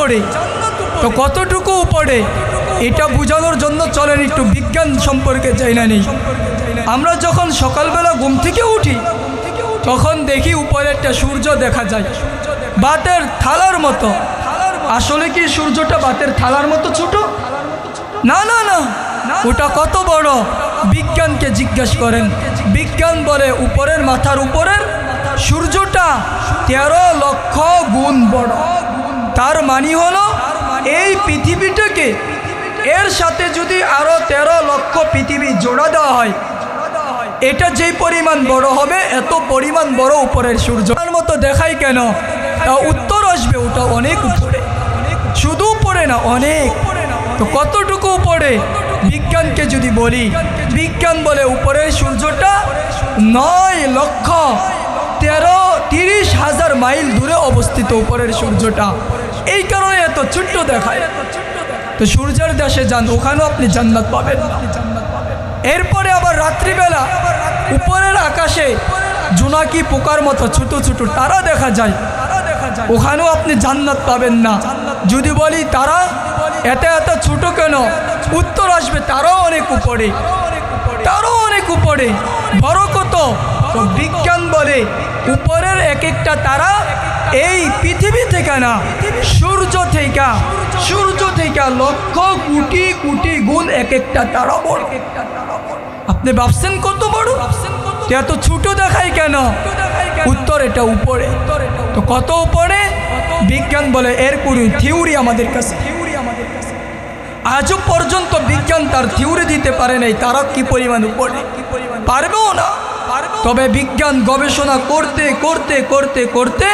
উপরে। তো কতটুকু উপরে এটা বোঝানোর জন্য চলেন একটু বিজ্ঞান সম্পর্কে জানা নেই। আমরা যখন সকালবেলা ঘুম থেকে উঠি তখন দেখি উপরে একটা সূর্য দেখা যায় বাতের থালার মতো। আসলে কি সূর্যটা বাতের থালার মতো ছোট? না না না, ওটা কত বড় বিজ্ঞানকে জিজ্ঞেস করেন। বিজ্ঞান বলে উপরের মাথার উপরের সূর্যটা 13 লক্ষ গুণ বড়। তার মানে হলো এই পৃথিবীটাকে এর সাথে যদি আরো 13 লক্ষ পৃথিবী জোড়া দেওয়া হয়, এটা যেই পরিমাণ বড় হবে এত পরিমাণ বড় উপরের সূর্য। তার মতো দেখাই কেন? তা উত্তর আসবে ওটা অনেক উপরে, শুধু উপরে না, অনেক। তো কতটুকু উপরে? বিজ্ঞানকে যদি বলি, বিজ্ঞান বলে উপরের সূর্যটা 9,30,000 মাইল দূরে অবস্থিত উপরের সূর্যটা। এই কারণে এত ছোট্ট দেখায়। তো সূর্যের দেশে যান, ওখানেও আপনি জান্নাত পাবেন। এরপরে আবার রাত্রিবেলা উপরের আকাশে জোনাকি পোকার মতো ছোট ছোট তারা দেখা যায়, ওখানেও আপনি জান্নাত পাবেন না। যদি বলি তারা এত এত ছোট কেন, উত্তর আসবে তারাও অনেক উপরে, তারাও অনেক উপরে। বড় কত? তো বিজ্ঞান বলে উপরের এক একটা তারা এই পৃথিবী থেকে না, সূর্য থেকে লক্ষ কোটি কোটি গুণ এক একটা তারা বড়। আপনি ভাবছেন কত বড়? এত ছোট দেখায় কেন? উত্তর এটা উপরে। তো কত উপরে? বিজ্ঞান বলে এর কোনো থিওরি আমাদের কাছে আজও পর্যন্ত বিজ্ঞান তার থিওরি দিতে পারে নাই তারা কি পরিমাণ উপরে, পারবেও না। তবে বিজ্ঞান গবেষণা করতে করতে করতে করতে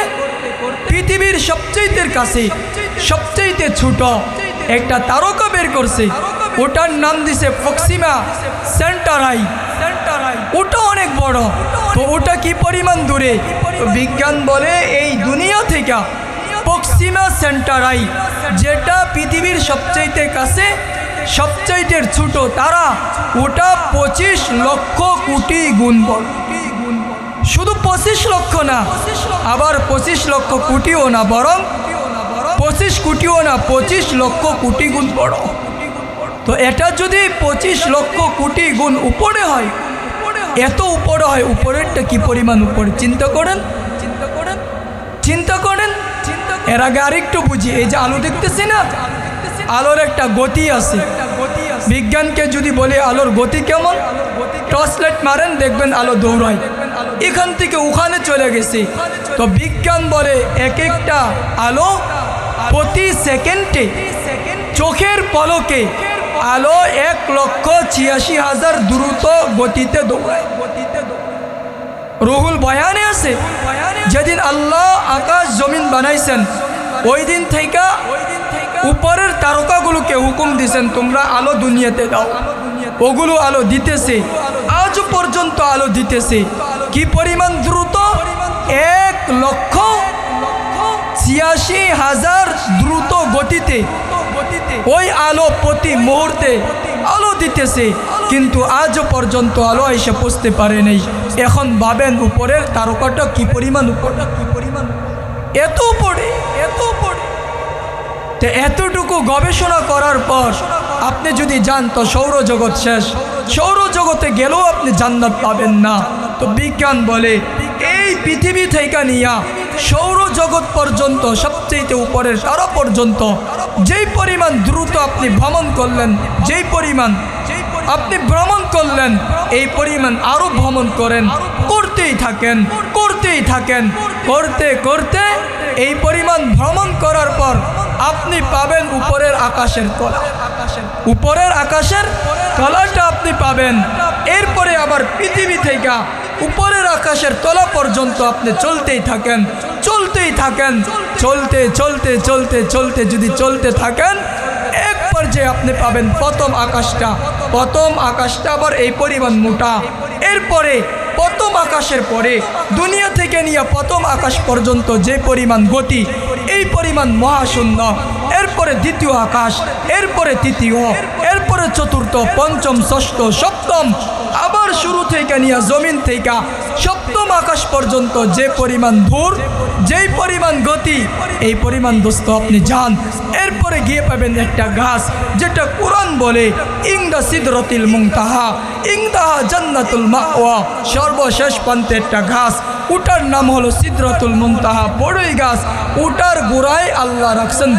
পৃথিবীর সবচেয়ে ছোট একটা তারকা বের করছে। ওটার নাম দিছে প্রক্সিমা সেন্টারাই। ওটা অনেক বড়। তো ওটা কি পরিমাণ দূরে? বিজ্ঞান বলে এই দুনিয়া থেকে প্রক্সিমা সেন্টারাই, যেটা পৃথিবীর সবচেয়ে কাছে সবচেয়ে ছোট তারা, ওটা 25 লক্ষ কোটি গুণ বড়। শুধু 25 লক্ষ না, আবার 25 লক্ষ কোটিও না, বরং 25 কোটিও না, 25 লক্ষ কোটি গুণ বড়। তো এটা যদি 25 লক্ষ কোটি গুণ উপরে হয়, এত উপরে হয়, উপরেরটা কি পরিমাণ উপরে? চিন্তা করেন। এর আগে আরেকটু বুঝি। এই যে আলো দেখতেছি না, আলোর একটা গতি আছে। বিজ্ঞানকে যদি বলি আলোর গতি কেমন, টর্চ লাইট মারেন দেখবেন আলো দৌড়ায়, এখান থেকে ওখানে চলে গেছে। তো বিজ্ঞান বলে এক একটা আলো প্রতি সেকেন্ডে চোখের পলকে আলো 1,86,000 দ্রুত গতিতে দৌড়ায়। রুহুল বয়ানে আছে যেদিন আল্লাহ আকাশ জমিন বানাইছেন ওই দিন থেকে উপরের তারকাগুলোকে হুকুম দিয়েছেন তোমরা আলো দুনিয়াতে দাও। ওগুলো আলো দিতেছে, আজ পর্যন্ত আলো দিতেছে। কি পরিমাণ দ্রুত? 1,86,000 দ্রুত গতিতে ওই আলো প্রতি মুহূর্তে আলো দিতেছে, কিন্তু আজও পর্যন্ত আলো এসে পৌঁছতে পারে নাই। এখন ভাবেন উপরের তারকাটা কি পরিমাণ উপরে, এত উপরে। তো এতটুকু গবেষণা করার পর আপনি যদি যান তো সৌরজগৎ শেষ, সৌরজগতে গেলেও আপনি জান্নাত পাবেন না। তো বিজ্ঞান বলে এই পৃথিবী থেকে নিয়ে সৌরজগৎ পর্যন্ত সবচেয়ে উপরের তারা পর্যন্ত যেই পরিমাণ দ্রুত আপনি ভ্রমণ করলেন, যেই পরিমাণ আপনি ভ্রমণ করলেন, এই পরিমাণ আরো ভ্রমণ করেন, করতেই থাকেন, করতে করতে এই পরিমাণ ভ্রমণ করার পর আপনি পাবেন উপরের আকাশের তলা। উপরের আকাশের তলাটা আপনি পাবেন। এরপরে আবার পৃথিবী থেকে উপরের আকাশের তলা পর্যন্ত আপনি চলতেই থাকেন, চলতে যদি চলতে থাকেন, এক পর্যায়ে আপনি পাবেন প্রথম আকাশটা আবার এই পরিমাণ মোটা। এরপরে প্রথম আকাশের পরে দুনিয়া থেকে নিয়ে প্রথম আকাশ পর্যন্ত যে পরিমাণ গতি, এই পরিমাণ মহাশূন্য। এরপরে দ্বিতীয় আকাশ, এরপরে তৃতীয়, এরপরে চতুর্থ, পঞ্চম, ষষ্ঠ, সপ্তম, আবার শুরু থেকে নিয়ে জমিন থেকে সপ্তম আকাশ পর্যন্ত যে পরিমাণ দূর, যেই পরিমাণ গতি, এই পরিমাণ দোস্ত আপনি যান, এরপরে গিয়ে পাবেন একটা গাছ, যেটা কোরআন বলে ইংদা সিদরাতিল মুনতাহা ইংদাহা জান্নাতুল মাওয়া, সর্বশেষ প্রান্তে একটা গাছ, ওটার নাম হলো সিদরাতুল মুনতাহা, বড়ই গাছ, ওটার গোড়ায় আল্লাহ রাখছেন